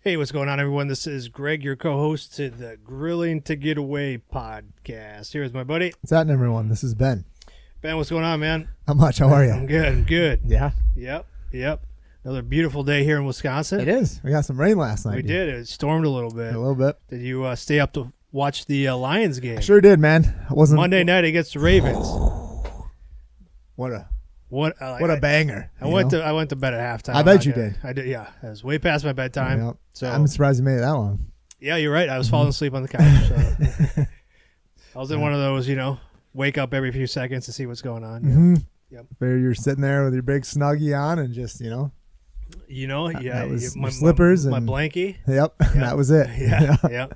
Hey, what's going on, everyone? This is Greg, your co-host to the Grilling to Get Away podcast. Here's my buddy. What's happening, everyone? This is Ben. Ben, what's going on, man? Not much. How are you? I'm good. Yeah. Yep. Another beautiful day here in Wisconsin. It is. We got some rain last night. We did. It stormed a little bit. A little bit. Did you stay up to watch the Lions game? I sure did, man. I wasn't Monday night against the Ravens. What a What banger. I went to bed at halftime. I bet you did. I did. Yeah, it was way past my bedtime. Yep. So I'm surprised you made it that long. Yeah, you're right. I was falling asleep on the couch. So. I was in one of those, wake up every few seconds to see what's going on. Mm-hmm. Yep. Where you're sitting there with your big Snuggie on and just, that was my slippers my and blankie. Yep. That was it. Yeah.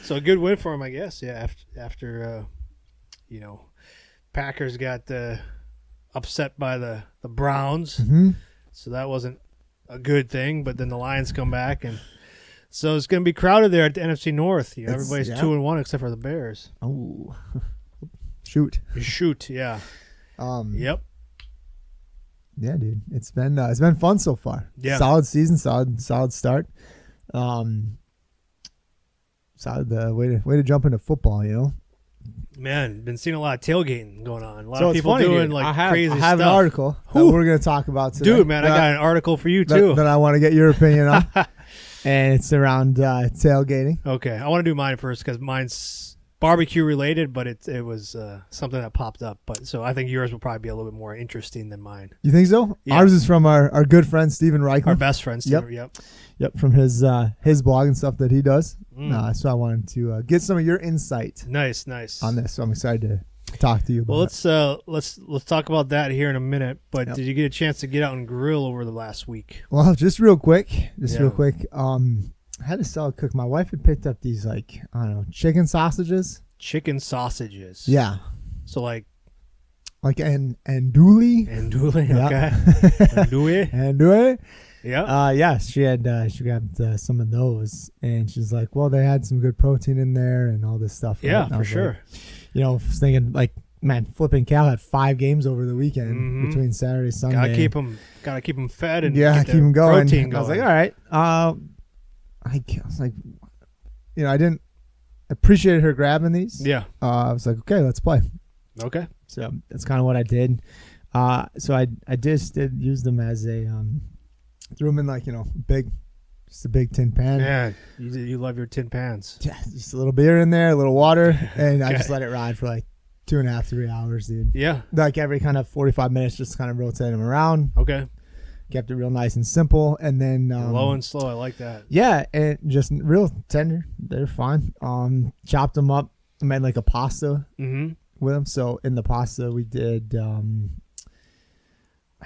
So a good win for him, I guess. Yeah. After Packers got upset by the Browns, so that wasn't a good thing. But then the Lions come back, and so it's going to be crowded there at the NFC North. Everybody's 2-1 except for the Bears. Oh, shoot! Yeah. Yep. Yeah, dude. It's been fun so far. Yeah. Solid season. Solid start. Solid way to jump into football. Man, been seeing a lot of tailgating going on. A lot so of people funny, doing dude. crazy stuff. I have an article that we're going to talk about today. Dude, man, I got an article for you too. That I want to get your opinion on. And it's around tailgating. Okay, I want to do mine first because mine's barbecue related, but it was something that popped up. But so I think yours will probably be a little bit more interesting than mine. You think so? Yeah. Ours is from our good friend Stephen Reichman. Our best friend, Stephen. Yep. From his blog and stuff that he does. So I wanted to get some of your insight. Nice. On this. So I'm excited to talk to you about it. Let's talk about that here in a minute. But Did you get a chance to get out and grill over the last week? Well, just real quick. I had to sell cook. My wife had picked up these chicken sausages. Chicken sausages. Yeah. So like andouille. Andouille. Yeah. Okay. Andouille. Yeah. She got some of those, and she's like, well, they had some good protein in there and all this stuff. Yeah, for sure. Like, I was thinking man, flipping Cal had 5 games over the weekend between Saturday and Sunday. Gotta keep them fed and keep them going. Protein going. I was like, all right. I was like, I didn't appreciate her grabbing these. Yeah. I was like, okay, let's play. Okay. So that's kind of what I did. So I just did use them as a threw them in just a big tin pan. Man, you love your tin pans. Yeah, just a little beer in there, a little water, and I just let it ride for 2.5, 3 hours, dude. Yeah. Every kind of 45 minutes, just kind of rotate them around. Okay. Kept it real nice and simple, and then low and slow. I like that. Yeah, and just real tender. They're fine. Chopped them up. I made a pasta with them. So in the pasta, we did.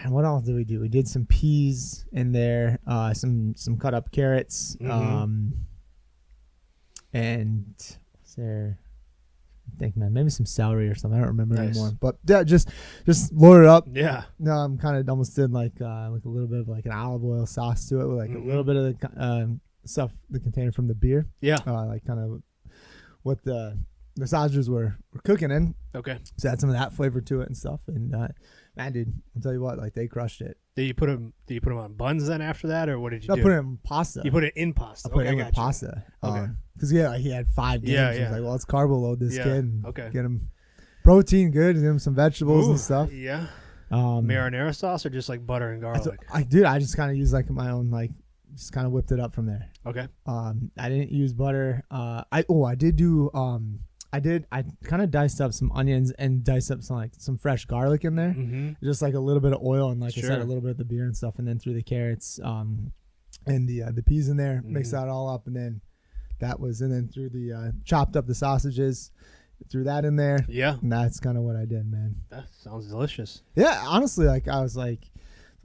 What else did we do? We did some peas in there. Some cut up carrots. And what's there? I think, man, maybe some celery or something. I don't remember anymore. But yeah, just load it up. Yeah. No, kind of almost did like a little bit of an olive oil sauce to it with a little bit of the stuff, the container from the beer. Yeah. Kind of what the sausages were cooking in. Okay. So add some of that flavor to it and stuff. And man, dude, I'll tell you what, they crushed it. Did you put them on buns then after that, or what did you do? I put it in pasta. You put it in pasta. I put it in pasta. Okay. Because he had 5 games. Yeah. He was like, well, let's carbo load this kid. And okay. Get him protein good, get him some vegetables and stuff. Yeah. Marinara sauce or just butter and garlic? I just kind of use my own just kind of whipped it up from there. Okay. I didn't use butter. I kind of diced up some onions and diced up some fresh garlic in there. Just a little bit of oil and I said, a little bit of the beer and stuff, and then threw the carrots and the peas in there, mixed that all up, and then threw the chopped up the sausages, threw that in there. Yeah. And that's kind of what I did, man. That sounds delicious. Yeah, honestly, I was like,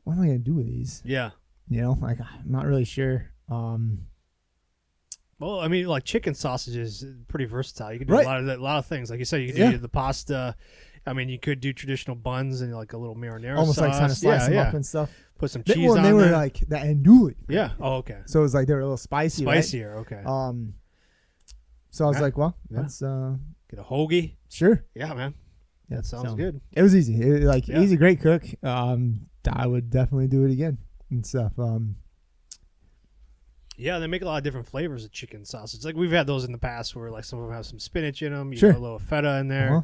what am I gonna do with these? Yeah. I'm not really sure. Well, I mean, chicken sausages, pretty versatile. You can do a lot of things. Like you said, you can do the pasta. I mean, you could do traditional buns and a little marinara almost sauce. kind of slice them up and stuff. Put some cheese on they were there. the andouille. Yeah. Oh, okay. So it was they were a little spicy. Spicier. Right? Okay. So I was like, well, let's get a hoagie. Sure. Yeah, man. That sounds good. It was easy. Easy, great cook. I would definitely do it again and stuff. Yeah, they make a lot of different flavors of chicken sausage. Like we've had those in the past where like some of them have some spinach in them. You Sure. know, a little feta in there.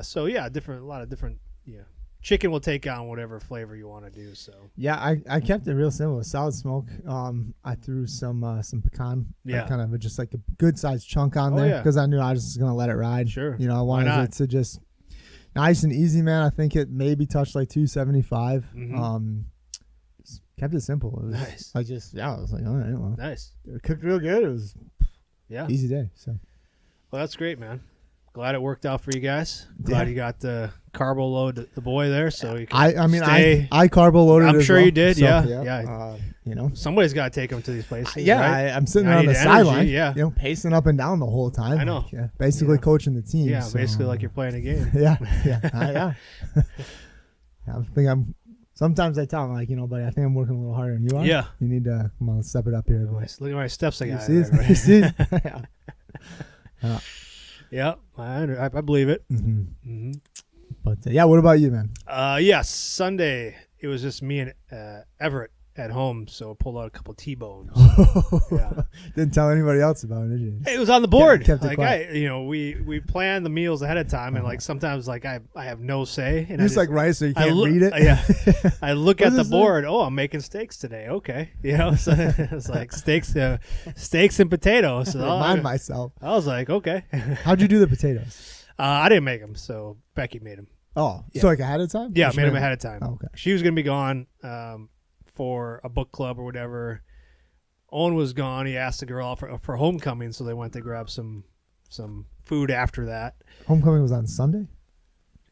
So yeah, a lot of different. Yeah, chicken will take on whatever flavor you want to do. So yeah, I kept it real simple. Solid smoke. I threw some pecan. Yeah, kind of just like a good sized chunk on there because I knew I was just gonna let it ride. Sure. You know, I wanted it to just nice and easy, man. I think it maybe touched like 275. Kept it simple. It was nice. I was like, all right, well, nice. It cooked real good. It was easy day. So, well, that's great, man. Glad it worked out for you guys. Glad you got the carbo load the boy there, so you can I carbo loaded. I'm sure you did. So, yeah. You know, somebody's got to take them to these places. Right? I'm sitting there on the sideline. You know, pacing up and down the whole time. I know. Like, basically coaching the team. Yeah, so, basically like you're playing a game. Yeah. I think I'm. Sometimes I tell him, like, you know, buddy, I think I'm working a little harder than you are. Yeah. You need to come on, step it up here. Look at my steps I got. You see? Yeah, I believe it. But what about you, man? Sunday it was just me and Everett at home, so I pulled out a couple T-bones. Didn't tell anybody else about it, did you? It was on the board. Kept like we plan the meals ahead of time, and like sometimes like I have no say. And just like rice, so you can't read it. I look at the board. Oh, I'm making steaks today. Okay, you know, so it's like steaks and potatoes. So Remind myself. I was like, okay. How'd you do the potatoes? I didn't make them, so Becky made them. Oh, so like ahead of time? Yeah, I made them ahead of time. Oh, okay. She was gonna be gone for a book club or whatever. Owen was gone. He asked the girl out for homecoming, so they went to grab some food after that. Homecoming was on Sunday?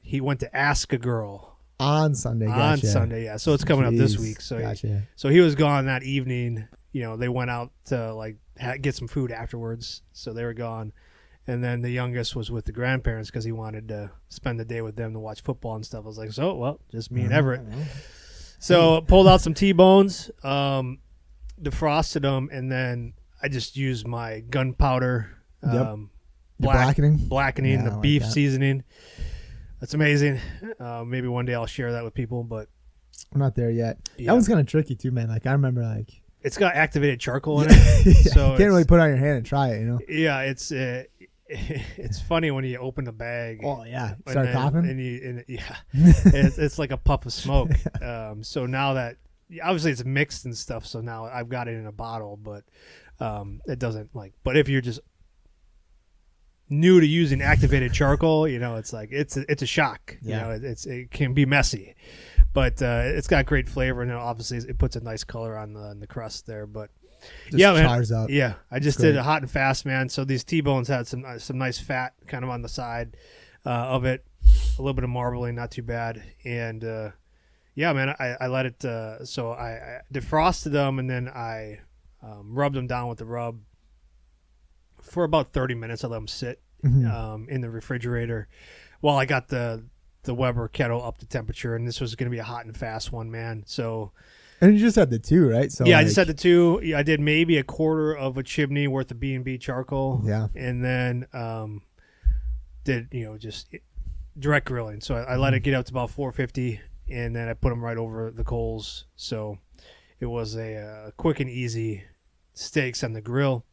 He went to ask a girl on Sunday. Gotcha. On Sunday, yeah. So it's coming up this week. So gotcha. So he was gone that evening. You know, they went out to like get some food afterwards. So they were gone. And then the youngest was with the grandparents because he wanted to spend the day with them to watch football and stuff. I was like, so, well, just me and Everett. So pulled out some T-bones, defrosted them, and then I just used my gunpowder, blackening, the beef seasoning. That's amazing. Maybe one day I'll share that with people, but I'm not there yet. That one's kind of tricky too, man. Like I remember, like it's got activated charcoal in it, so you can't really put it on your hand and try it, you know. Yeah, it's funny when you open the bag. Oh yeah, start coughing, and it's like a puff of smoke. So now that obviously it's mixed and stuff, so now I've got it in a bottle, but it doesn't like. But if you're just new to using activated charcoal, you know, it's like it's a shock. Yeah. You know, it can be messy, but it's got great flavor, and obviously it puts a nice color on the crust there, but. Chars up. Yeah, I just did it hot and fast, man. So these T-bones had some nice fat kind of on the side of it, a little bit of marbling, not too bad. And man, I let it. So I defrosted them, and then I rubbed them down with the rub for about 30 minutes. I let them sit in the refrigerator while I got the Weber kettle up to temperature. And this was going to be a hot and fast one, man. So. And you just had the two, right? So I just had the two. Yeah, I did maybe a quarter of a chimney worth of B&B charcoal. Yeah. And then did, just direct grilling. So I let it get up to about 450, and then I put them right over the coals. So it was a quick and easy steaks on the grill.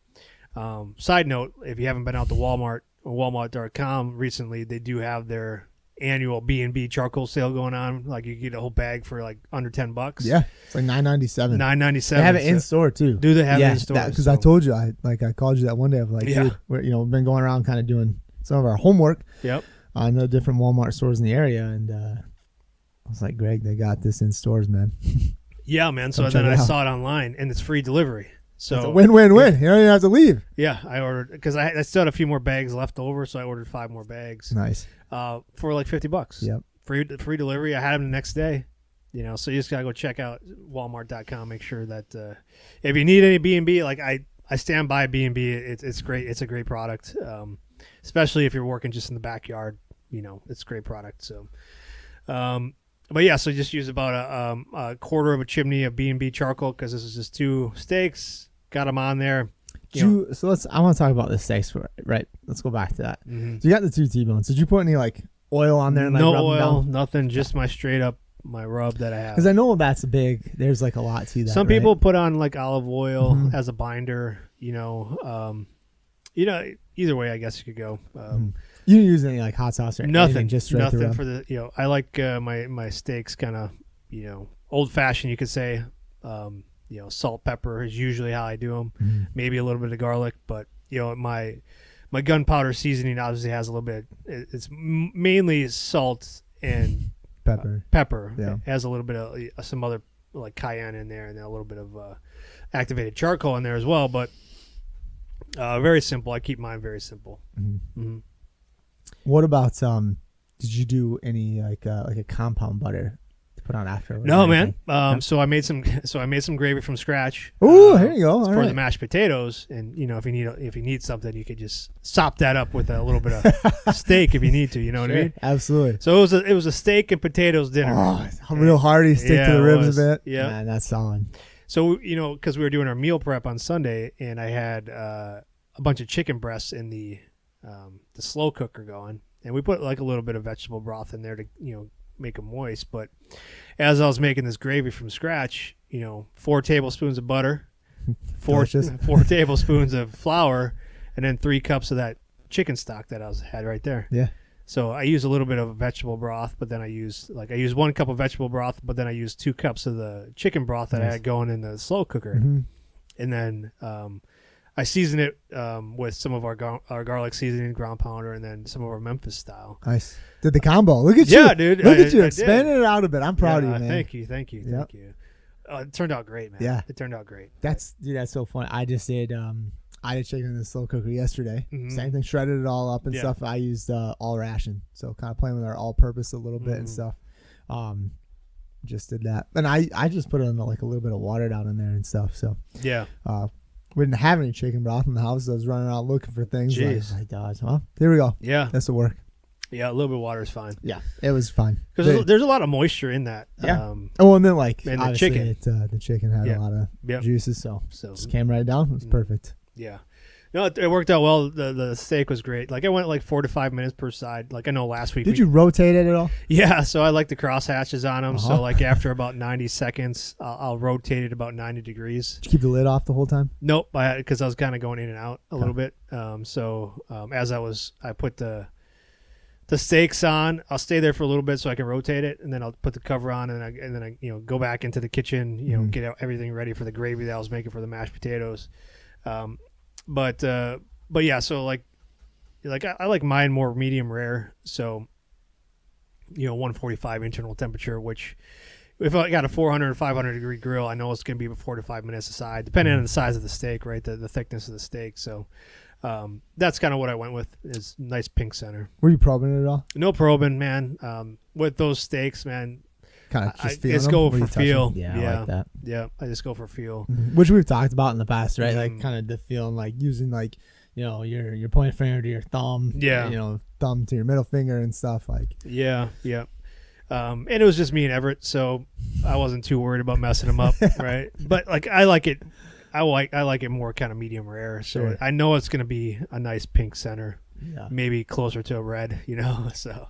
Side note, if you haven't been out to Walmart or Walmart.com recently, they do have their annual B&B charcoal sale going on. Like you get a whole bag for like under $10. Yeah, it's like $9.97. $9.97. They have it in store too. Do they have it in store? Because I told you, I called you that one day. I was like, dude, we've been going around kind of doing some of our homework. Yep. On the different Walmart stores in the area, and I was like, Greg, they got this in stores, man. Yeah, man. So then I saw it online, and it's free delivery. So it's a win-win-win. You don't even have to leave. Yeah, I ordered because I still had a few more bags left over, so I ordered 5 more bags. Nice. For like $50. Yep. Free delivery. I had them the next day. So you just gotta go check out Walmart.com. Make sure that if you need any B&B, like I stand by B&B. It's great. It's a great product, especially if you're working just in the backyard. It's a great product. So, but yeah, so just use about a quarter of a chimney of B&B charcoal because this is just 2 steaks. Got them on there. I want to talk about the steaks right. Let's go back to that. Mm-hmm. So you got the 2 T-bones. Did you put any like oil on there? And, like, no rub oil, them down? nothing. Just my straight up my rub that I have. Because I know that's there's like a lot to that. Some people put on like olive oil as a binder, either way, I guess you could go. You didn't use any like hot sauce or nothing, anything, just straight nothing through for the, I like my steaks kind of, old fashioned, you could say. Salt, pepper is usually how I do them. Maybe a little bit of garlic, but my gunpowder seasoning obviously has a little bit. It's mainly salt and pepper. Yeah, it has a little bit of some other like cayenne in there, and then a little bit of activated charcoal in there as well. But very simple. I keep mine very simple. What about did you do any like a compound butter to put on after? No, man. So I made some gravy from scratch. Oh, here you go. For the mashed potatoes, and if you need something, you could just sop that up with a little bit of steak if you need to. You know what I mean? Absolutely. So it was a steak and potatoes dinner. Oh, real hearty. Stick to the ribs a bit. Yeah, man, that's solid. So because we were doing our meal prep on Sunday, and I had a bunch of chicken breasts in the slow cooker going, and we put like a little bit of vegetable broth in there to make them moist. But as I was making this gravy from scratch, 4 tablespoons of butter, 4 tablespoons of flour, and then 3 cups of that chicken stock that I had right there. Yeah. So I use a little bit of vegetable broth, but then I use 1 cup of vegetable broth, but then I use 2 cups of the chicken broth that I had going in the slow cooker, and then I season it with some of our garlic seasoning, ground pounder, and then some of our Memphis style. Nice. Did the combo. Look at you. Yeah, dude. Look at you. Expanding it out a bit. I'm proud of you, man. Thank you. It turned out great, man. Yeah. It turned out great. That's so funny. I just did chicken in the slow cooker yesterday. Same thing. Shredded it all up and stuff. I used all ration. So kind of playing with our all-purpose a little bit and stuff. Just did that. And I just put in like a little bit of water down in there and stuff. So yeah. We didn't have any chicken broth in the house. So I was running around looking for things. Jeez. Like, oh my God. Well, here we go. Yeah. This will work. Yeah, a little bit of water is fine. Yeah, it was fine. Because there's a lot of moisture in that. Yeah. And then like and the chicken. The chicken had a lot of juices, so just came right down. It was perfect. Yeah. No, it worked out well. The steak was great. Like I went like 4 to 5 minutes per side. Like I know last week. Did you rotate it at all? Yeah. So I like the cross hatches on them. So like after about 90 seconds, I'll rotate it about 90 degrees. Did you keep the lid off the whole time? Nope. Because I was kind of going in and out a little bit. As I put the steaks on, I'll stay there for a little bit so I can rotate it, and then I'll put the cover on, and then I go back into the kitchen, get everything ready for the gravy that I was making for the mashed potatoes. But yeah, so like I like mine more medium rare, so 145 internal temperature, which if I got a 400 or 500 degree grill, I know it's going to be 4 to 5 minutes aside, depending on the size of the steak, right? The thickness of the steak. So that's kind of what I went with, is nice pink center. Were you probing it at all? No probing, man. With those steaks, man, kind of just I just go for feel. Yeah, I like that. Yeah, I just go for feel. Which we've talked about in the past, right? Like kind of the feeling, like using like your pointer finger to your thumb. Yeah. Thumb to your middle finger and stuff like. Yeah. And it was just me and Everett, so I wasn't too worried about messing them up, right? But like I like it. I like it more kind of medium rare, so I know it's going to be a nice pink center, maybe closer to a red, So,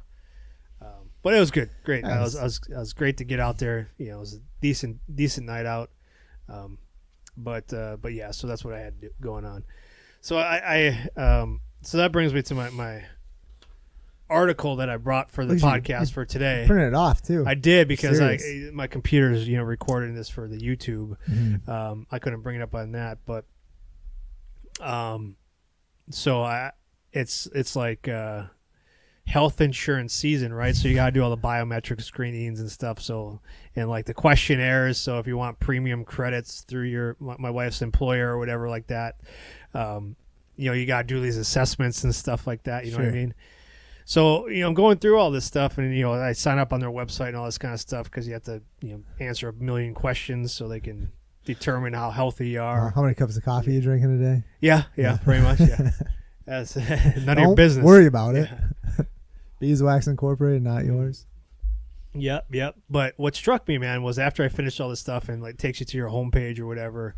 but it was good, great. Nice. I was great to get out there. It was a decent night out. But yeah, so that's what I had going on. So so that brings me to my article that I brought for the podcast for today. Printed it off too. I did, because my computer's recording this for the YouTube. I couldn't bring it up on that, but so it's like health insurance season, right? So you got to do all the biometric screenings and stuff. So, and like the questionnaires. So if you want premium credits through my wife's employer or whatever like that, you got to do these assessments and stuff like that. You know what I mean? So, I'm going through all this stuff, and, I sign up on their website and all this kind of stuff, because you have to, answer a million questions so they can determine how healthy you are. How many cups of coffee you drinking a day? Yeah, pretty much, yeah. That's none of your business. Don't worry about it. Beeswax Incorporated, not yours. Yep. But what struck me, man, was after I finished all this stuff and like takes you to your homepage or whatever,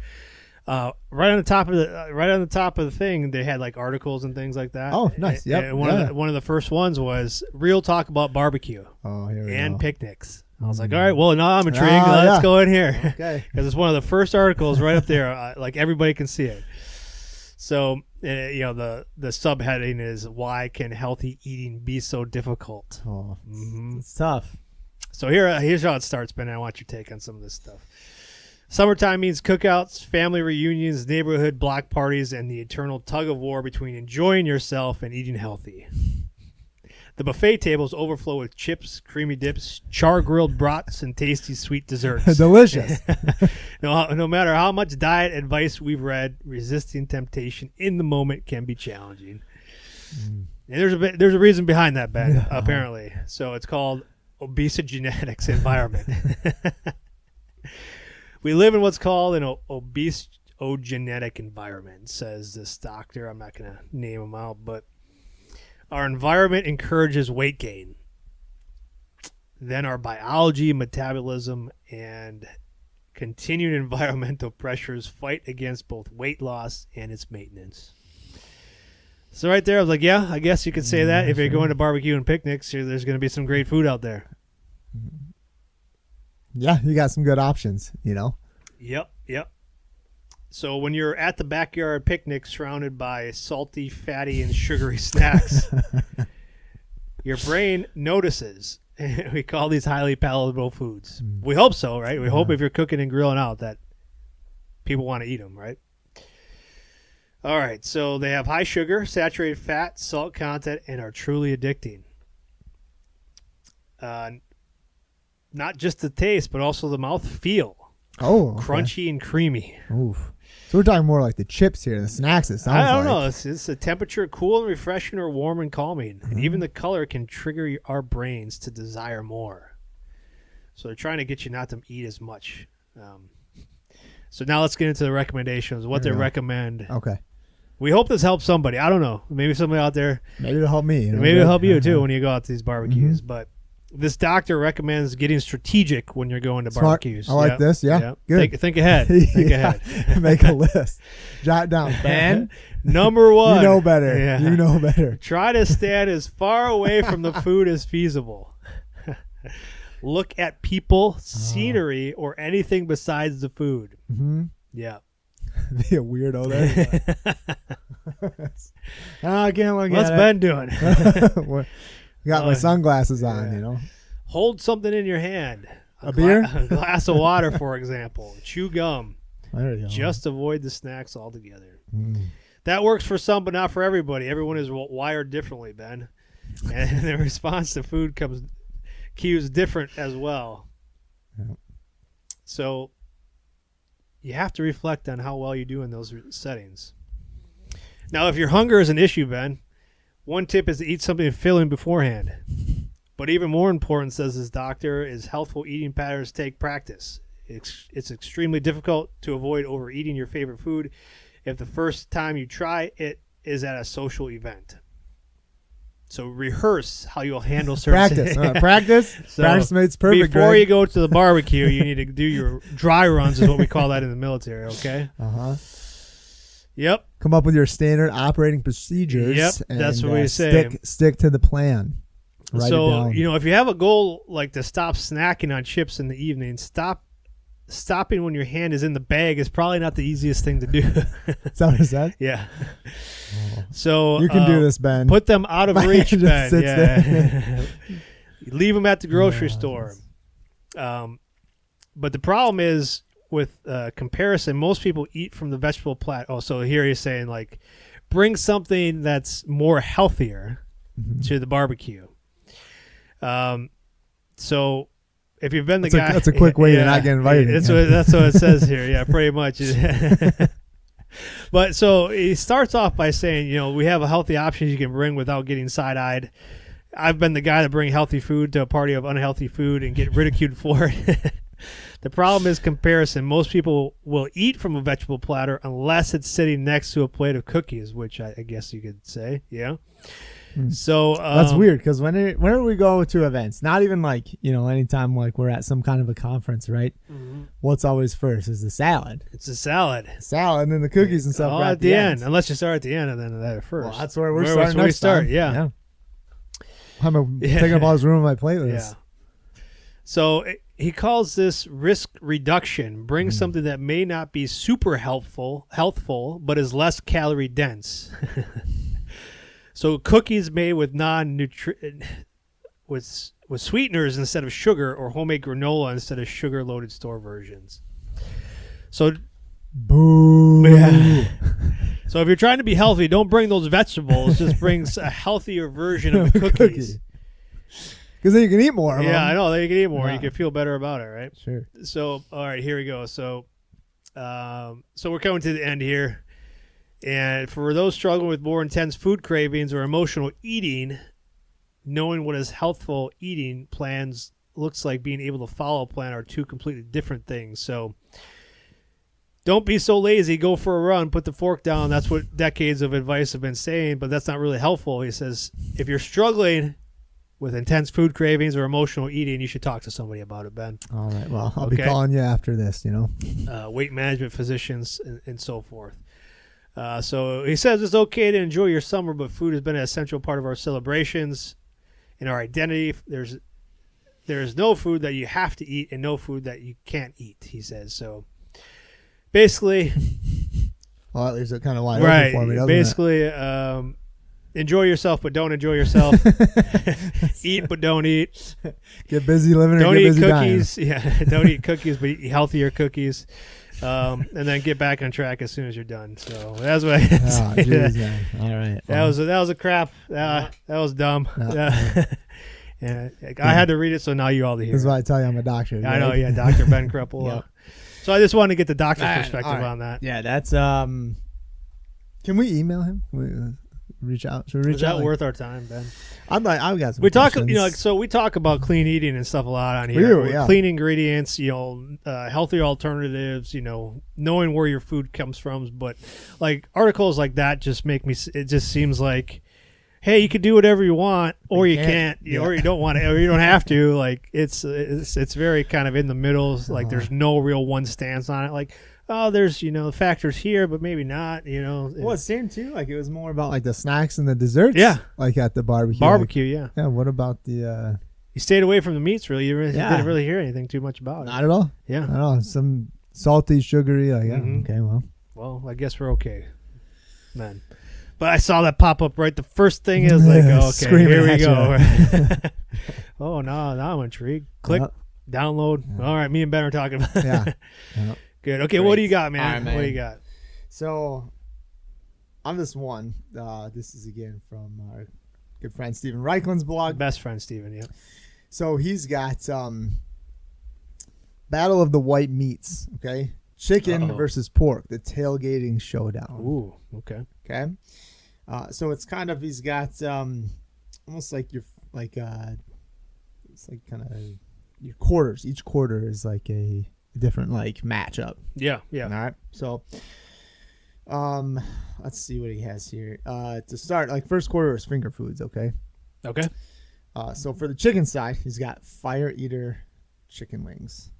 Right on the top of the thing, they had like articles and things like that. Oh, nice. Yeah. One of the first ones was real talk about barbecue. Oh, here we and go. picnics. I was like, all right, well, now I'm intrigued. Let's go in here. Okay. Because it's one of the first articles right up there. Like everybody can see it. So, the subheading is, why can healthy eating be so difficult? Oh, it's tough. So here's how it starts, Ben. I want your take on some of this stuff. Summertime means cookouts, family reunions, neighborhood block parties, and the eternal tug of war between enjoying yourself and eating healthy. The buffet tables overflow with chips, creamy dips, char-grilled brats, and tasty sweet desserts. Delicious. No matter how much diet advice we've read, resisting temptation in the moment can be challenging. And there's a reason behind that, Ben, apparently. So it's called obesogenetics environment. We live in what's called an obesogenetic environment, says this doctor. I'm not going to name him out, but our environment encourages weight gain. Then our biology, metabolism, and continued environmental pressures fight against both weight loss and its maintenance. So right there, I was like, yeah, I guess you could say that. If you're going to barbecue and picnics, there's going to be some great food out there. Yeah, you got some good options, Yep. So when you're at the backyard picnic surrounded by salty, fatty, and sugary snacks, your brain notices. We call these highly palatable foods. We hope so, right? We hope if you're cooking and grilling out that people want to eat them, right? All right, so they have high sugar, saturated fat, salt content, and are truly addicting. Not just the taste, but also the mouth feel. Oh, okay. Crunchy and creamy. Oof. So we're talking more like the chips here, the snacks. It sounds. I don't know. It's a temperature cool and refreshing, or warm and calming, and even the color can trigger our brains to desire more. So they're trying to get you not to eat as much. So now let's get into the recommendations. What they recommend. Okay. We hope this helps somebody. I don't know. Maybe somebody out there. Maybe it'll help me. Maybe it'll help you too when you go out to these barbecues. But this doctor recommends getting strategic when you're going to barbecues. I like this. Yeah. Good. Think ahead. Think ahead. Make a list. Jot down. Ben. Number one. You know better. Yeah. You know better. Try to stand as far away from the food as feasible. Look at people, scenery, or anything besides the food. Yeah. Be a weirdo there. I can't look What's at Ben doing? Got my sunglasses on, Hold something in your hand. A beer? A glass of water, for example. Chew gum. There you go. Just avoid the snacks altogether. That works for some, but not for everybody. Everyone is wired differently, Ben. And the response to food cues different as well. Yep. So you have to reflect on how well you do in those settings. Now, if your hunger is an issue, Ben, one tip is to eat something filling beforehand. But even more important, says this doctor, is healthful eating patterns take practice. It's extremely difficult to avoid overeating your favorite food if the first time you try it is at a social event. So rehearse how you'll handle certain Practice. So practice makes perfect. Before you go to the barbecue, you need to do your dry runs, is what we call that in the military, okay? Yep. Come up with your standard operating procedures. Yep, that's what we say. Stick to the plan. Write it down. If you have a goal like to stop snacking on chips in the evening, stopping when your hand is in the bag is probably not the easiest thing to do. Is that what it said? Yeah. So you can do this, Ben. Put them out of reach, Ben. Yeah. Leave them at the grocery store. But the problem is with comparison, most people eat from the vegetable platter. Oh, so here he's saying, like, bring something that's more healthier to the barbecue. So if you've been the guy, that's a quick way to not get invited. That's what it says here. Yeah, pretty much. But so he starts off by saying, we have a healthy options you can bring without getting side-eyed. I've been the guy to bring healthy food to a party of unhealthy food and get ridiculed for it. The problem is comparison. Most people will eat from a vegetable platter unless it's sitting next to a plate of cookies, which I guess you could say, yeah. So that's weird because whenever we go to events, not even like, anytime like we're at some kind of a conference, right? Mm-hmm. What's always first is the salad. It's a salad. Salad and then the cookies and stuff. Oh, at the end. Unless you start at the end and then that at first. Well, that's where we're starting. That's where we start. Yeah. I'm taking up all this room in my playlist. Yeah. So he calls this risk reduction. Bring something that may not be super healthful, but is less calorie dense. So cookies made with with sweeteners instead of sugar, or homemade granola instead of sugar-loaded store versions. So, boo. Yeah. So if you're trying to be healthy, don't bring those vegetables. Just bring a healthier version of the cookies. Because then you can eat more. I know. Then you can eat more. Yeah. You can feel better about it, right? Sure. So, all right, here we go. So, we're coming to the end here. And for those struggling with more intense food cravings or emotional eating, knowing what is healthful eating plans looks like, being able to follow a plan, are two completely different things. So don't be so lazy. Go for a run. Put the fork down. That's what decades of advice have been saying, but that's not really helpful. He says if you're struggling with intense food cravings or emotional eating, you should talk to somebody about it, Ben. All right. Well, I'll be calling you after this, Weight management physicians and so forth. So he says it's okay to enjoy your summer, but food has been an essential part of our celebrations and our identity. There's no food that you have to eat and no food that you can't eat, he says. So basically, well, that leaves it kind of wide open for me, doesn't basically, it? Enjoy yourself, but don't enjoy yourself. Eat, but don't eat. Get busy living don't or get eat busy cookies. dying. Yeah, don't eat cookies, but eat healthier cookies. And then get back on track as soon as you're done. So that's what I had to say. Geez, man. All right. Well. That was a crap. That was dumb. Yeah. I had to read it, so now you all hear. This is why I tell you I'm a doctor. I know, yeah, Dr. Ben Kreple. Yep. So I just wanted to get the doctor's perspective on that. Yeah, that's Can we email him? Reach out. Should we reach out? Is that worth our time, Ben? I've got some. We talk, questions. so we talk about clean eating and stuff a lot on here. Yeah. Clean ingredients, healthy alternatives, knowing where your food comes from. But like articles like that just make me. It just seems like, hey, you can do whatever you want, or you can't, or you don't want to, or you don't have to. Like it's very kind of in the middle. Like there's no real one stance on it. Like, oh, there's factors here, but maybe not. Well, it's same too. Like it was more about like the snacks and the desserts. Yeah, like at the barbecue. Barbecue, yeah. What about the? You stayed away from the meats, really. You didn't really hear anything too much about it. Not at all. Yeah, not at all. Some salty, sugary. Like okay, well, I guess we're okay, man. But I saw that pop up right. The first thing is like, okay, here we go. Oh no, now I'm intrigued. Click, download. Yeah. All right, me and Ben are talking about. Yeah. Good. Okay, great. What do you got, man? Right, man? What do you got? So, on this one, this is again from our good friend Steven Reichlin's blog. Best friend Steven, yeah. So he's got Battle of the White Meats. Okay, chicken versus pork, the tailgating showdown. Ooh, okay. Okay. So it's kind of he's got almost like it's like kind of your quarters. Each quarter is like a different like matchup. Yeah. All right. So let's see what he has here. To start, like first quarter is finger foods, okay? Okay. So for the chicken side, he's got Fire Eater chicken wings.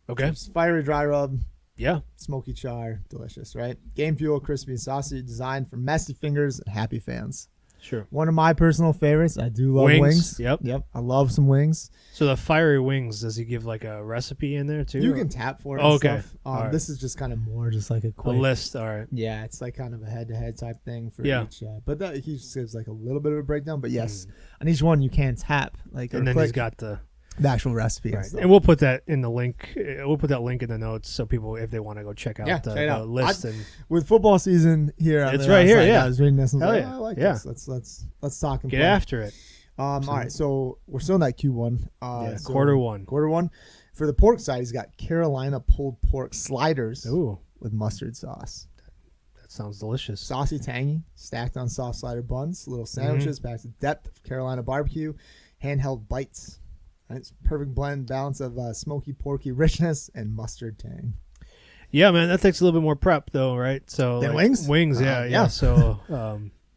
Okay. Fiery dry rub. Yeah. Smoky char, delicious, right? Game Fuel, crispy and saucy, designed for messy fingers and happy fans. Sure. One of my personal favorites. I do love wings. Yep. I love some wings. So the fiery wings, does he give like a recipe in there too? You can tap for it. Okay. Stuff. This is just kind of more just like a quick list. All right. Yeah, it's like kind of a head-to-head type thing for each. But he just gives like a little bit of a breakdown. But yes, on each one you can tap like. And then he's got the actual recipe. Right. And we'll put that in the link. We'll put that link in the notes so people, if they want to go check out the list. With football season here, it's right here. Yeah, I was reading this and I like this. Let's talk and get after it. All right, so we're still in that Q1. Quarter one. For the pork side, he's got Carolina pulled pork sliders. Ooh, with mustard sauce. That sounds delicious. Saucy, tangy, stacked on soft slider buns. Little sandwiches, packed with depth of Carolina barbecue. Handheld bites. It's a perfect blend, balance of smoky, porky richness and mustard tang. Yeah, man, that takes a little bit more prep, though, right? So wings? Wings, yeah. So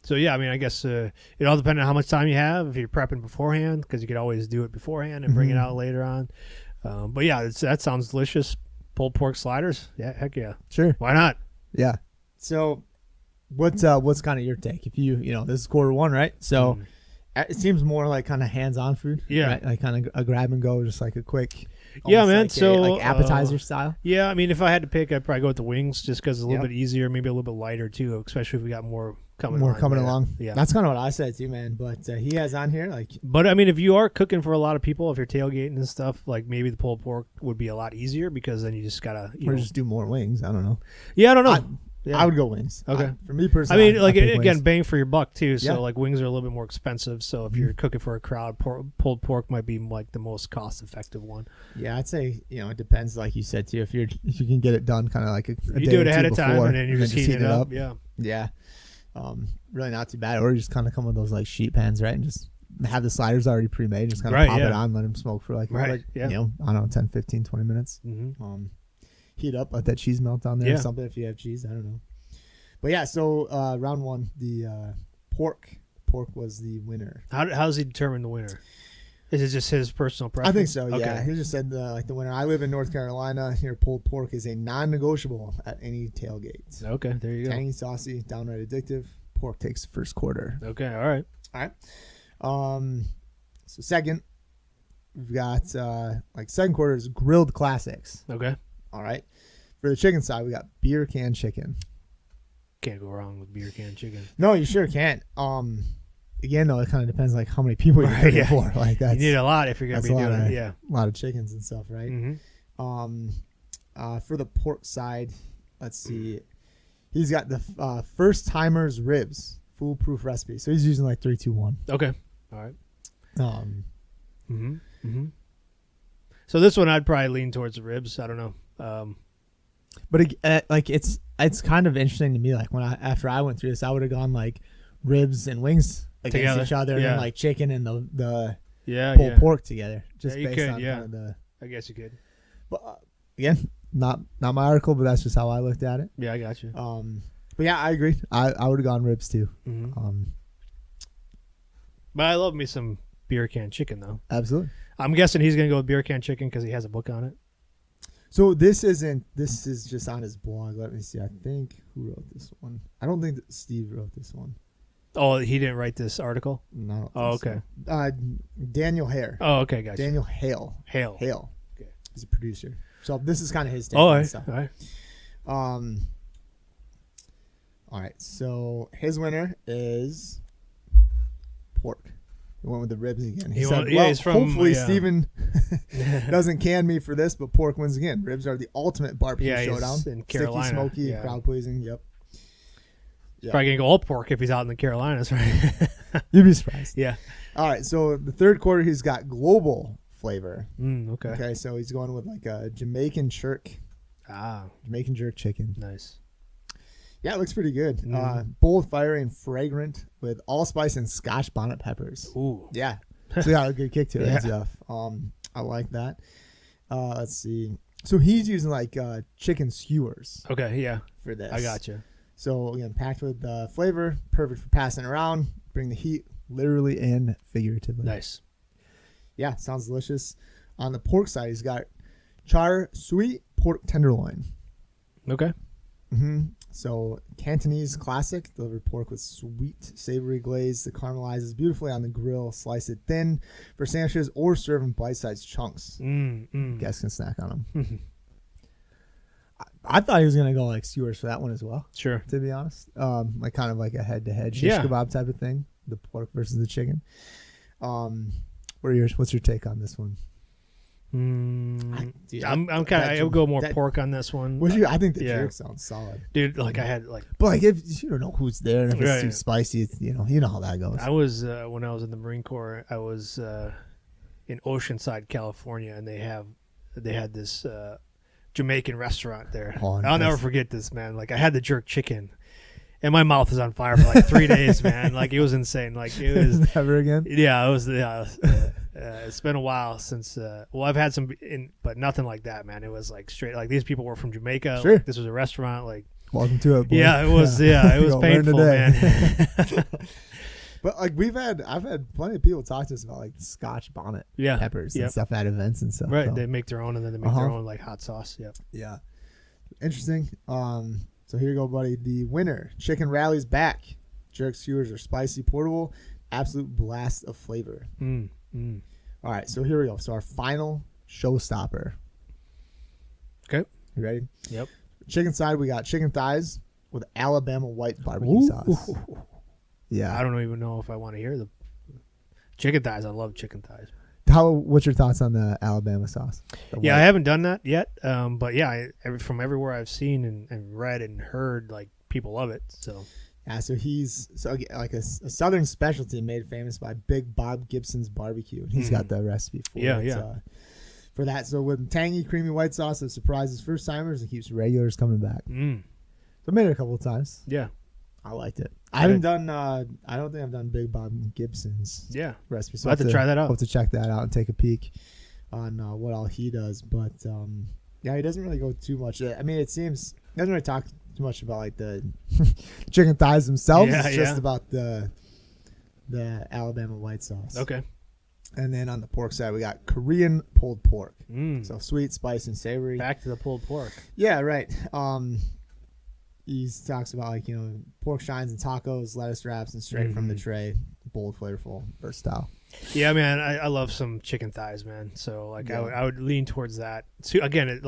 So yeah, I mean, I guess it all depends on how much time you have. If you're prepping beforehand, because you could always do it beforehand and bring it out later on. But yeah, that sounds delicious. Pulled pork sliders. Yeah, heck yeah. Sure. Why not? Yeah. So what's kind of your take? If you know, this is quarter one, right? So it seems more like kind of hands-on food. Yeah. Right? Like kind of a grab and go, just like a quick. Yeah, man. Like So like appetizer style. Yeah, I mean, if I had to pick, I'd probably go with the wings, just because it's a little bit easier, maybe a little bit lighter too, especially if we got more coming along. Yeah, that's kind of what I said too, man. But he has on here like. But I mean, if you are cooking for a lot of people, if you're tailgating and stuff, like maybe the pulled pork would be a lot easier because then you just gotta just do more wings. I don't know. Yeah, I don't know. I would go wings. Okay. For me personally, I mean, like again, wings. bang for your buck too. So like wings are a little bit more expensive. So if you're cooking for a crowd, pulled pork might be like the most cost effective one. Yeah, I'd say it depends, like you said too. If you can get it done, kind of like a you day do it or ahead two of time, before, and then you're just heating it up. Yeah. Yeah. Really not too bad. Or you just kind of come with those like sheet pans, right, and just have the sliders already pre-made. Just kind of pop it on, let them smoke for like I don't know, 10, 15, 20 minutes. Heat up, let that cheese melt on there or something if you have cheese. I don't know. But yeah, so round one, the pork was the winner. How does he determine the winner? Is it just his personal preference? I think so, yeah. Okay. He just said the winner. I live in North Carolina. Here, pulled pork is a non-negotiable at any tailgate. Okay, there you go. Tangy, saucy, downright addictive. Pork takes the first quarter. Okay, all right. So second, we've got second quarter is grilled classics. Okay. All right. For the chicken side, we got beer can chicken. Can't go wrong with beer can chicken. No, you sure can't. Again, though, it kind of depends like how many people you're cooking for. Like that's, you need a lot if you're gonna be doing it. Yeah, a lot of chickens and stuff, right? For the pork side, let's see. He's got the first timers ribs, foolproof recipe. So he's using like 3, 2, 1. Okay, all right. So this one I'd probably lean towards the ribs. I don't know. But like it's kind of interesting to me. Like after I went through this, I would have gone like ribs and wings against together. Each other, and then like chicken and the pulled pork together. Just you based could, on kind of the. I guess you could. But again, not my article, but that's just how I looked at it. Yeah, I got you. But yeah, I agree. I would have gone ribs too. But I love me some beer can chicken though. Absolutely. I'm guessing he's gonna go with beer can chicken because he has a book on it. So this is just on his blog. Let me see. I think who wrote this one? I don't think that Steve wrote this one. Oh, he didn't write this article? No. Oh, okay. So. Daniel Hare. Oh, okay, gotcha. Daniel Hale. Okay. He's a producer. So this is kind of his take on on stuff. All right. All right. So his winner is pork. He went with the ribs again. He said, he's from, hopefully Steven doesn't can me for this, but pork wins again. Ribs are the ultimate barbecue showdown. In Carolina. Sticky, smoky, crowd pleasing. Yep. Probably going to go all pork if he's out in the Carolinas, right? You'd be surprised. Yeah. All right. So the third quarter, he's got global flavor. Okay. Okay. So he's going with like a Jamaican jerk. Jamaican jerk chicken. Nice. Yeah, it looks pretty good. Bold, fiery, and fragrant with allspice and Scotch bonnet peppers. Ooh. Yeah. So got a good kick to it and stuff. I like that. Let's see. So he's using like chicken skewers. Okay, yeah. For this. I got you. So again, packed with flavor, perfect for passing around. Bring the heat, literally and figuratively. Nice. Yeah, sounds delicious. On the pork side, he's got char sweet pork tenderloin. Okay. So Cantonese classic, delivered pork with sweet, savory glaze that caramelizes beautifully on the grill. Slice it thin for sandwiches or serve in bite-sized chunks. Guests can snack on them. I thought he was gonna go like skewers for that one as well. Sure. To be honest, like kind of like a head-to-head shish kebab type of thing, the pork versus the chicken. What's your take on this one? I'm kind of. I would go more pork on this one. I think the jerk sounds solid, dude. Like I had like, but like if you don't know who's there and if it's too spicy, it's, you know how that goes. I was when I was in the Marine Corps. I was in Oceanside, California, and they had this Jamaican restaurant there. I'll never forget this, man. Like I had the jerk chicken. And my mouth is on fire for like 3 days, man. Like it was insane. Like it was never again. Yeah, it was. It's been a while since. I've had some, but nothing like that, man. It was like straight. Like these people were from Jamaica. Sure. Like, this was a restaurant. Like Welcome to it, boy. Yeah, it was. Yeah, it was painful, man. But like I've had plenty of people talk to us about like Scotch bonnet peppers and stuff at events and stuff. Right, so. they make their own, and then they make their own like hot sauce. Yep. Yeah, interesting. So here you go, buddy. The winner, Chicken Rally's back. Jerk skewers are spicy, portable, absolute blast of flavor. All right, so here we go. So our final showstopper. Okay, you ready? Yep. Chicken side, we got chicken thighs with Alabama white barbecue sauce. Yeah, I don't even know if I want to hear the chicken thighs. I love chicken thighs. What's your thoughts on the Alabama sauce? I haven't done that yet. But yeah, from everywhere I've seen and read and heard, like people love it. So yeah, so he's like a southern specialty made famous by Big Bob Gibson's barbecue. He's got the recipe for it. For that, so with tangy, creamy white sauce that surprises first timers and keeps regulars coming back. So I made it a couple of times. Yeah, I liked it. I haven't done. I don't think I've done Big Bob Gibson's recipe. So I have to try that out. I'll have to check that out and take a peek on what all he does. But he doesn't really go too much. I mean, it seems he doesn't really talk too much about like the chicken thighs themselves. It's just about the Alabama white sauce. Okay. And then on the pork side, we got Korean pulled pork. So sweet, spicy, and savory. Back to the pulled pork. Yeah, right. He talks about like, pork shines and tacos, lettuce wraps, and straight from the tray. Bold, flavorful, versatile. Yeah, man, I love some chicken thighs, man. So like I would lean towards that. So again,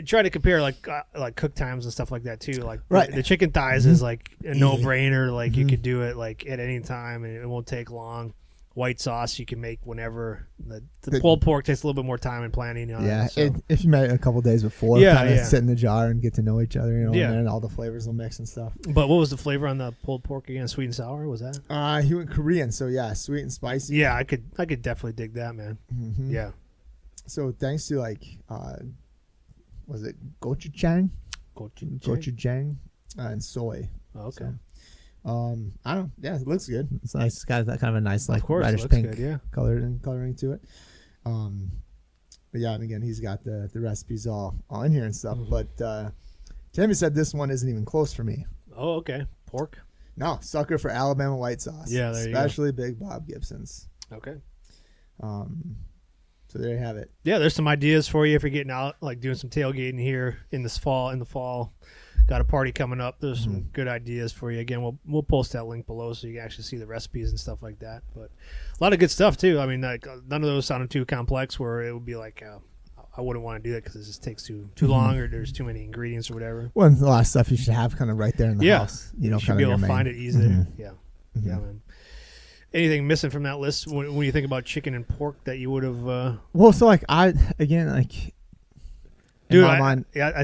try to compare like cook times and stuff like that too. Like the chicken thighs is like a no brainer. Like you could do it like at any time and it won't take long. White sauce you can make whenever. The pulled pork takes a little bit more time and planning. If you made it a couple days before, sit in the jar and get to know each other, and then all the flavors will mix and stuff. But what was the flavor on the pulled pork again? Sweet and sour, was that? He went Korean, so sweet and spicy. Yeah, I could definitely dig that, man. Yeah. So thanks to was it gochujang? Gochujang and soy. Oh, okay. So, I don't know. Yeah, it looks good. It's nice. It's got that kind of a nice reddish pink coloring to it. But yeah, and again, he's got the recipes all in here and stuff. But Tammy said this one isn't even close for me. Oh, okay. Pork? No, sucker for Alabama white sauce. Yeah, there you go. Especially Big Bob Gibson's. Okay. So there you have it. Yeah, there's some ideas for you if you're getting out, like doing some tailgating here in the fall. Got a party coming up. There's some good ideas for you. Again, we'll post that link below so you can actually see the recipes and stuff like that. But a lot of good stuff too. I mean, like, none of those sounded too complex where it would be like I wouldn't want to do that because it just takes too long or there's too many ingredients or whatever. Well, a lot of stuff you should have kind of right there in the house. You should be able to find it easier. Yeah, man. Anything missing from that list when you think about chicken and pork that you would have? Well, so like I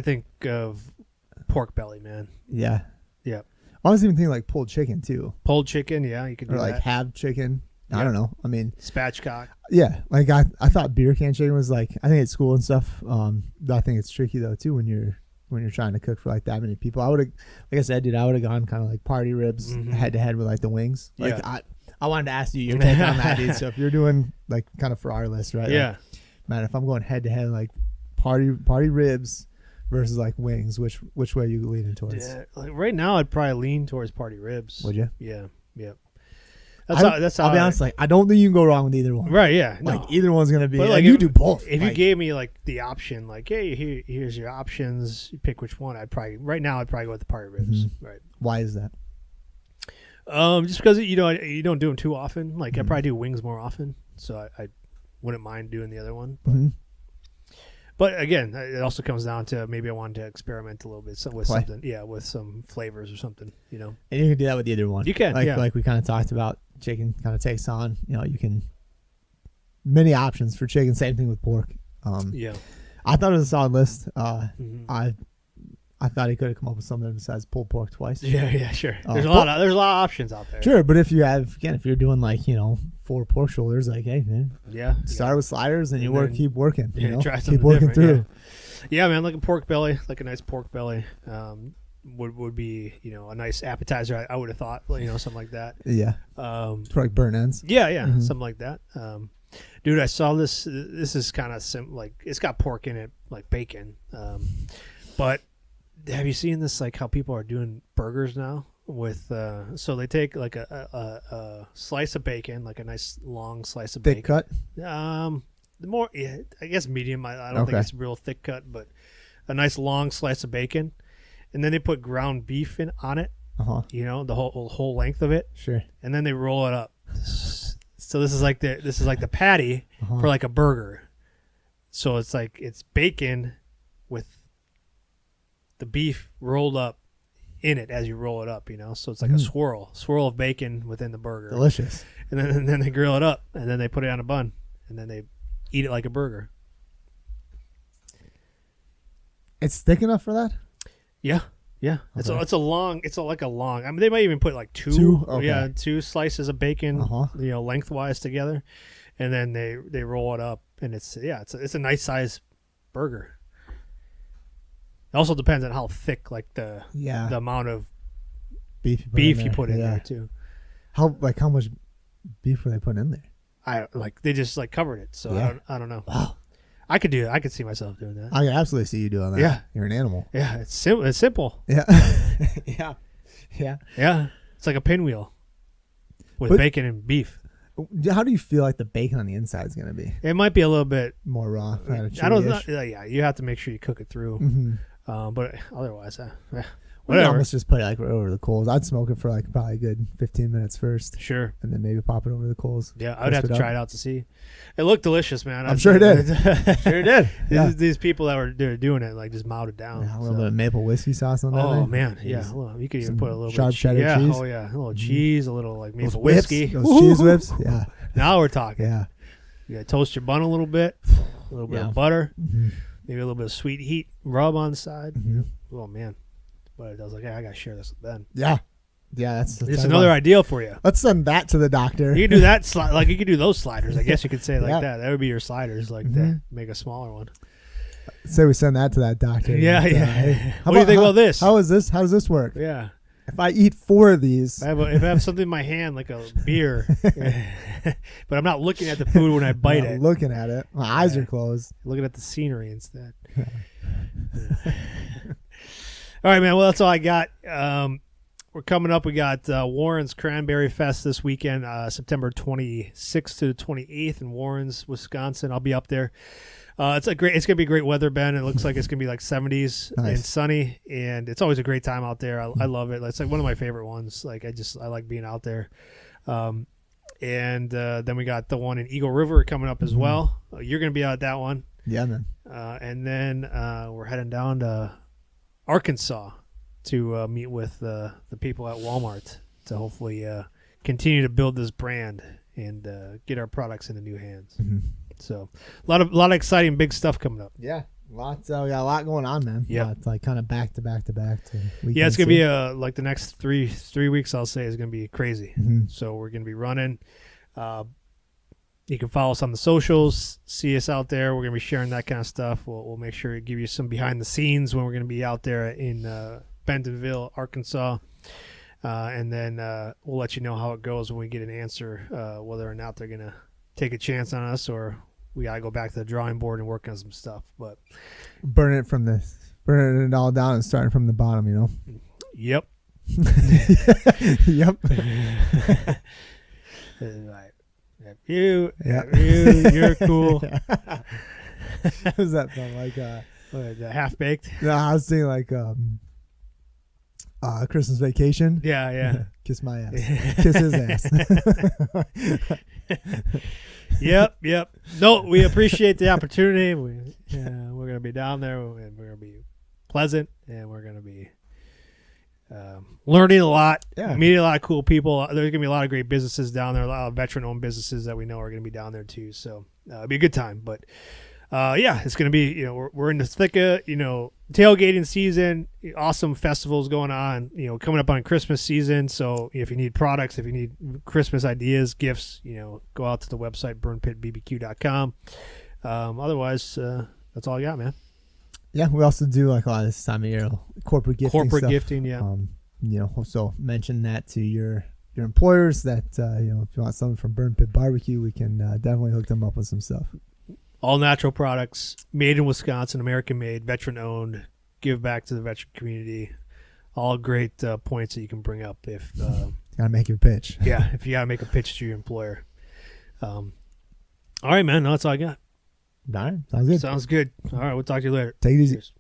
think of pork belly, man. Yeah. Yeah. I was even thinking like pulled chicken too. Pulled chicken, yeah, you could do that. Or like halved chicken. I don't know. I mean, spatchcock. Yeah, like I thought beer can chicken was like, I think at school and stuff. I think it's tricky though too when you're trying to cook for like that many people. I would have, like I said, dude, I would have gone kind of like party ribs head to head with like the wings. Like I wanted to ask you your take on that, dude. So if you're doing like kind of for our list, right? Yeah. Like, man, if I'm going head to head like party ribs versus like wings, which way are you leaning towards? Yeah, like right now I'd probably lean towards party ribs. Would you? Yeah. That's how I'll be honest. Like, I don't think you can go wrong with either one. Right? Yeah. Like either one's gonna be. But like you do both. If you gave me like the option, like, hey, here's your options. You pick which one. I'd probably go with the party ribs. Right. Why is that? Just because you don't do them too often. Like I probably do wings more often, so I wouldn't mind doing the other one. But again, it also comes down to maybe I wanted to experiment a little bit with something. Yeah, with some flavors or something. And you can do that with either one. You can. Like we kind of talked about. Chicken kind of takes on. You can many options for chicken. Same thing with pork. I thought it was a solid list. I thought he could have come up with something besides pulled pork twice. Yeah, sure. There's a lot of options out there. Sure, but if you're doing like 4 pork shoulders, like, hey man, start with sliders and keep working. Try keep working through. Yeah, man, like a pork belly, like a nice pork belly, would be a nice appetizer. I would have thought something like that. Yeah. Like burnt ends. Yeah, something like that. Dude, I saw this. This is kind of like it's got pork in it, like bacon, but have you seen this? Like how people are doing burgers now with so they take like a slice of bacon, like a nice long slice of thick bacon. cut. The more I guess medium. I don't think it's real thick cut, but a nice long slice of bacon, and then they put ground beef on it. You know, the whole length of it. Sure. And then they roll it up. So this is like the patty for like a burger. So it's like it's bacon with the beef rolled up in it as you roll it up, you know. So it's like a swirl of bacon within the burger. Delicious. And then they grill it up, and then they put it on a bun, and then they eat it like a burger. It's thick enough for that? Yeah. Yeah. Okay. It's like a long. I mean, they might even put like two slices of bacon, you know, lengthwise together, and then they roll it up, and it's a nice size burger. It also depends on how thick, like the amount of beef you put in there too. How much beef were they putting in there? They just like covered it, so I don't know. Wow, I could do it. I could see myself doing that. I can absolutely see you doing that. Yeah, you're an animal. Yeah, it's simple. Yeah, yeah. It's like a pinwheel with bacon and beef. How do you feel like the bacon on the inside is going to be? It might be a little bit more raw. I don't know. Yeah, you have to make sure you cook it through. But otherwise, whatever. You almost just put it like right over the coals. I'd smoke it for like probably a good 15 minutes first. Sure. And then maybe pop it over the coals. Yeah, I would have to try it out to see. It looked delicious, man. I'm sure it did. Sure did. These people that were doing it like just mowed it down. Yeah, a little bit of maple whiskey sauce on that. Oh man, yeah. You could even put a little sharp bit cheddar cheese. Oh yeah, a little cheese, a little like maple whips, whiskey. Those cheese whips. Yeah. Now we're talking. Yeah. You gotta toast your bun a little bit, a little bit of butter, maybe a little bit of sweet heat rub on the side. Oh man. But I was like, I gotta share this with Ben. Yeah, that's another idea for you. Let's send that to the doctor. You can do that, like you could do those sliders. I guess you could say like that. That would be your sliders, like that. Make a smaller one. Say we send that to that doctor. Yeah. What do you think about this? How is this? How does this work? Yeah. If I eat 4 of these, if I have something in my hand like a beer, but I'm not looking at the food when I bite it. Looking at it, my eyes are closed. Looking at the scenery instead. All right, man. Well, that's all I got. We're coming up. We got Warren's Cranberry Fest this weekend, September 26th to the 28th in Warren's, Wisconsin. I'll be up there. It's gonna be great weather, Ben. It looks like it's gonna be like 70s and sunny, and it's always a great time out there. I love it. It's like one of my favorite ones. Like I like being out there. And then we got the one in Eagle River coming up as well. You're gonna be out at that one. Yeah, man. And then we're heading down to Arkansas to meet with the people at Walmart to hopefully continue to build this brand and get our products into new hands. So a lot of exciting big stuff coming up. Yeah, we got a lot going on, man. Yeah, it's like kind of back to back to back. Yeah, it's gonna be like the next three weeks. I'll say is gonna be crazy. So we're gonna be running. You can follow us on the socials, see us out there. We're gonna be sharing that kind of stuff. We'll make sure to give you some behind the scenes when we're gonna be out there in Bentonville, Arkansas. And then we'll let you know how it goes when we get an answer, whether or not they're going to take a chance on us or we got to go back to the drawing board and work on some stuff. But burning it all down and starting from the bottom, you know? Yep. Yep. You're cool. What was that from? Like Half-Baked? No, I was thinking like Christmas Vacation. Yeah. Kiss my ass. Kiss his ass. Yep. No, we appreciate the opportunity. We're going to be down there, and we're going to be pleasant, and we're going to be learning a lot, meeting a lot of cool people. There's going to be a lot of great businesses down there, a lot of veteran-owned businesses that we know are going to be down there too. So it'll be a good time. But it's going to be, we're in the thick of, tailgating season, awesome festivals going on, coming up on Christmas season. So if you need products, if you need Christmas ideas, gifts, go out to the website, burnpitbbq.com. Otherwise, that's all I got, man. Yeah, we also do like a lot of this time of year, corporate gifting stuff. Gifting, yeah. Also mention that to your employers that, if you want something from Burn Pit BBQ, we can definitely hook them up with some stuff. All natural products, made in Wisconsin, American made, veteran owned, give back to the veteran community. All great points that you can bring up if gotta make your pitch. Yeah, if you gotta make a pitch to your employer. All right, man. No, that's all I got. All right, sounds good. Sounds good. All right, we'll talk to you later. Take it easy. Cheers.